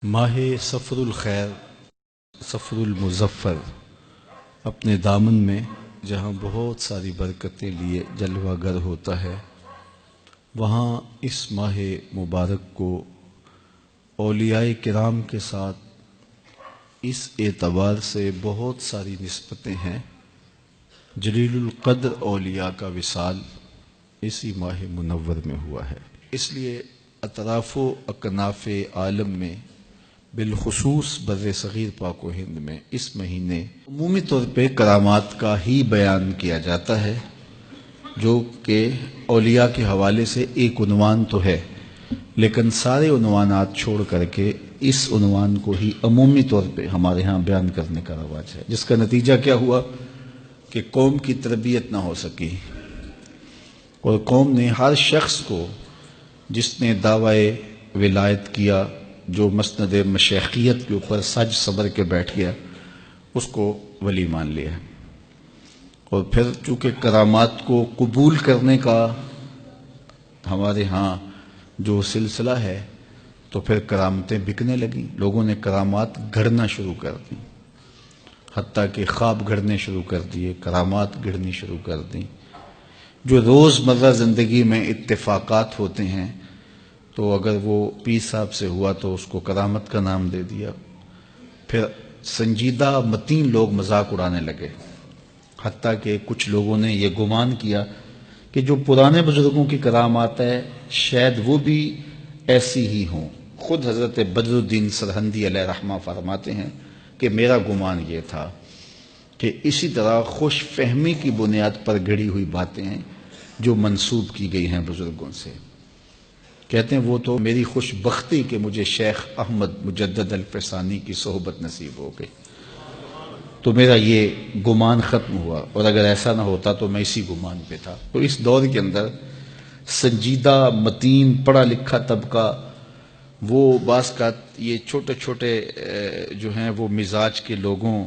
ماہ سفر الخیر، سفر المظفر اپنے دامن میں جہاں بہت ساری برکتیں لیے جلوہ گر ہوتا ہے، وہاں اس ماہ مبارک کو اولیاء کرام کے ساتھ اس اعتبار سے بہت ساری نسبتیں ہیں۔ جلیل القدر اولیاء کا وصال اسی ماہ منور میں ہوا ہے، اس لیے اطراف و اکناف عالم میں بالخصوص بر صغیر پاک و ہند میں اس مہینے عمومی طور پہ کرامات کا ہی بیان کیا جاتا ہے، جو کہ اولیاء کے حوالے سے ایک عنوان تو ہے، لیکن سارے عنوانات چھوڑ کر کے اس عنوان کو ہی عمومی طور پہ ہمارے ہاں بیان کرنے کا رواج ہے، جس کا نتیجہ کیا ہوا کہ قوم کی تربیت نہ ہو سکی، اور قوم نے ہر شخص کو جس نے دعوی ولایت کیا، جو مسند مشیخیت کے اوپر سج صبر کے بیٹھ گیا، اس کو ولی مان لیا۔ اور پھر چونکہ کرامات کو قبول کرنے کا ہمارے ہاں جو سلسلہ ہے، تو پھر کرامتیں بکنے لگیں، لوگوں نے کرامات گھڑنا شروع کر دی، حتیٰ کہ خواب گھڑنے شروع کر دیے، کرامات گھڑنی شروع کر دیں۔ جو روزمرہ زندگی میں اتفاقات ہوتے ہیں، تو اگر وہ پیر صاحب سے ہوا تو اس کو کرامت کا نام دے دیا۔ پھر سنجیدہ متین لوگ مذاق اڑانے لگے، حتیٰ کہ کچھ لوگوں نے یہ گمان کیا کہ جو پرانے بزرگوں کی کرامات ہے شاید وہ بھی ایسی ہی ہوں۔ خود حضرت بدر الدین سرہندی علیہ رحمہ فرماتے ہیں کہ میرا گمان یہ تھا کہ اسی طرح خوش فہمی کی بنیاد پر گھڑی ہوئی باتیں ہیں جو منسوب کی گئی ہیں بزرگوں سے۔ کہتے ہیں وہ تو میری خوش بختی کہ مجھے شیخ احمد مجدد الفسانی کی صحبت نصیب ہو گئی، تو میرا یہ گمان ختم ہوا، اور اگر ایسا نہ ہوتا تو میں اسی گمان پہ تھا۔ تو اس دور کے اندر سنجیدہ متین پڑھا لکھا طبقہ وہ بعض کا یہ چھوٹے چھوٹے جو ہیں وہ مزاج کے لوگوں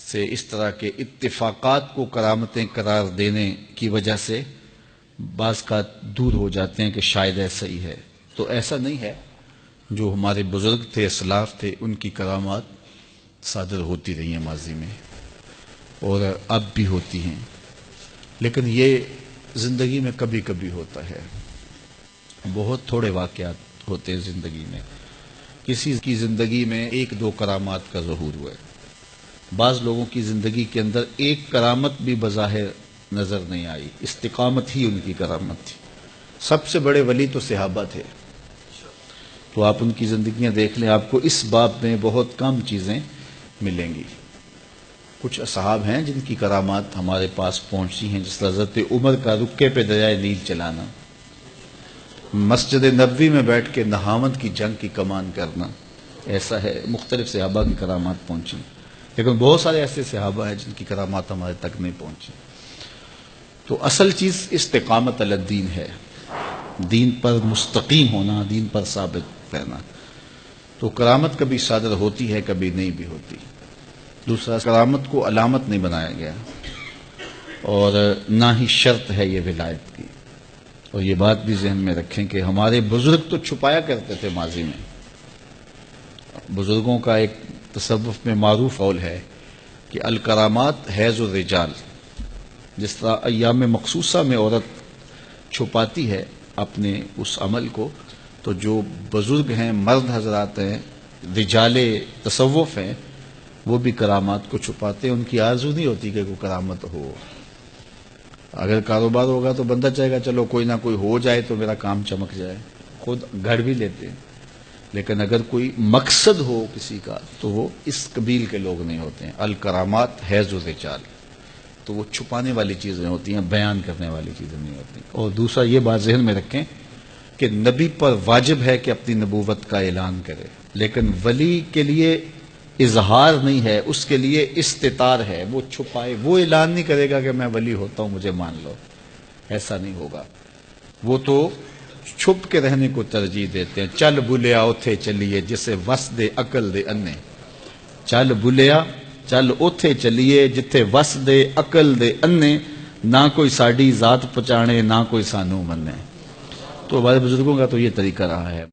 سے اس طرح کے اتفاقات کو کرامتیں قرار دینے کی وجہ سے بعض کا دور ہو جاتے ہیں کہ شاید ایسا ہی ہے۔ تو ایسا نہیں ہے، جو ہمارے بزرگ تھے، اسلاف تھے، ان کی کرامات صادر ہوتی رہی ہیں ماضی میں، اور اب بھی ہوتی ہیں، لیکن یہ زندگی میں کبھی کبھی ہوتا ہے، بہت تھوڑے واقعات ہوتے ہیں زندگی میں۔ کسی کی زندگی میں ایک دو کرامات کا ظہور ہوا ہے، بعض لوگوں کی زندگی کے اندر ایک کرامت بھی بظاہر نظر نہیں آئی، استقامت ہی ان کی کرامت تھی۔ سب سے بڑے ولی تو صحابہ تھے، تو آپ ان کی زندگیاں دیکھ لیں، آپ کو اس باب میں بہت کم چیزیں ملیں گی۔ کچھ اصحاب ہیں جن کی کرامات ہمارے پاس پہنچی ہیں، جس حضرت عمر کا رکے پہ دریائے نیل چلانا، مسجد نبوی میں بیٹھ کے نہاوند کی جنگ کی کمان کرنا، ایسا ہے، مختلف صحابہ کی کرامات پہنچی، لیکن بہت سارے ایسے صحابہ ہیں جن کی کرامات ہمارے تک نہیں پہنچی۔ تو اصل چیز استقامت علی الدین ہے، دین پر مستقیم ہونا، دین پر ثابت رہنا۔ تو کرامت کبھی صادر ہوتی ہے، کبھی نہیں بھی ہوتی۔ دوسرا، کرامت کو علامت نہیں بنایا گیا، اور نہ ہی شرط ہے یہ ولایت کی۔ اور یہ بات بھی ذہن میں رکھیں کہ ہمارے بزرگ تو چھپایا کرتے تھے ماضی میں۔ بزرگوں کا ایک تصوف میں معروف قول ہے کہ الکرامات حیض الرجال، جس طرح ایام مخصوصہ میں عورت چھپاتی ہے اپنے اس عمل کو، تو جو بزرگ ہیں، مرد حضرات ہیں، رجال تصوف ہیں، وہ بھی کرامات کو چھپاتے ہیں۔ ان کی آرزو نہیں ہوتی کہ کوئی کرامت ہو۔ اگر کاروبار ہوگا تو بندہ چاہے گا چلو کوئی نہ کوئی ہو جائے تو میرا کام چمک جائے، خود گھڑ بھی لیتے ہیں، لیکن اگر کوئی مقصد ہو کسی کا تو وہ اس قبیل کے لوگ نہیں ہوتے ہیں۔ الکرامات حیض الرجال، تو وہ چھپانے والی چیزیں ہوتی ہیں، بیان کرنے والی چیزیں نہیں ہوتی۔ اور دوسرا یہ بات ذہن میں رکھیں کہ نبی پر واجب ہے کہ اپنی نبوت کا اعلان کرے، لیکن ولی کے لیے اظہار نہیں ہے، اس کے لیے استتار ہے، وہ چھپائے، وہ اعلان نہیں کرے گا کہ میں ولی ہوتا ہوں مجھے مان لو، ایسا نہیں ہوگا۔ وہ تو چھپ کے رہنے کو ترجیح دیتے ہیں۔ چل بلیا اوتھے چلیے جسے وس دے عقل دے انے، چل بلیا چل اوتھے چلیے جتھے وس دے عقل دے انے، نہ کوئی ساڈی ذات پہچانے نہ کوئی سانو منے۔ تو ہمارے بزرگوں کا تو یہ طریقہ رہا ہے۔